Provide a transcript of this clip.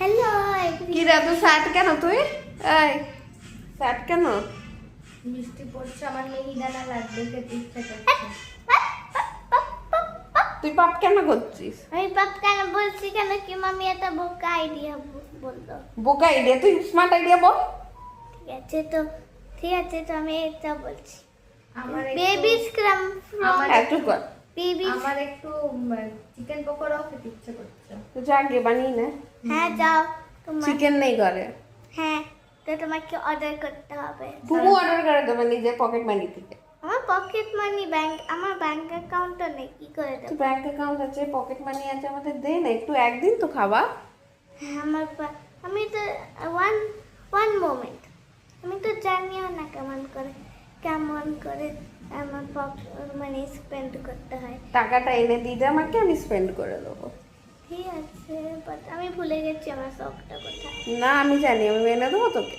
Hello কি রে তুই স্যাড কেন তুই? এই স্যাড কেন? মিষ্টি পড়ছে, আমার মিহিদানা লাগবে, খেতে ইচ্ছা করছে। তুই পাপ কেন করছিস? আমি পাপ কেন বলছি কেন কি মামি একটা বোকা আইডিয়া বললো। বোকা আইডিয়া, তুই স্মার্ট আইডিয়া বল। ঠিক আছে তো আমি এটা বলছি। আমার বেবি স্ক্রাম ফ্রম একটু কর। বেবি। আমার একটু চিকেন পকোড়াও খেতে ইচ্ছে করছে। তুই যা আগে বানিয়ে নে। হ্যাঁ যাও তোমার। চিকেন নেই ঘরে। হ্যাঁ তো তোমাকে অর্ডার করতে হবে। বুবু অর্ডার করে দেবে নিজের পকেট মানি থেকে। আমার পকেট মানি আমার ব্যাংক অ্যাকাউন্টও নেই, কি করে তুই দেবো? ব্যাংক অ্যাকাউন্ট আছে, পকেট মানি আছে, আমাদের দে না একটু, একদিন তো খাওয়া। হ্যাঁ আমি তো ওয়ান মোমেন্ট, আমি তো জানিও না কেমন করে আমার মানি স্পেন্ড করতে হয়। টাকাটা এনে দিয়ে দে আমাকে, আমি স্পেন্ড করে দেবো। ঠিক আছে বাট আমি ভুলে গেছি আমার শখটা কোথায়। না আমি জানি, আমি এনে দেবো তোকে।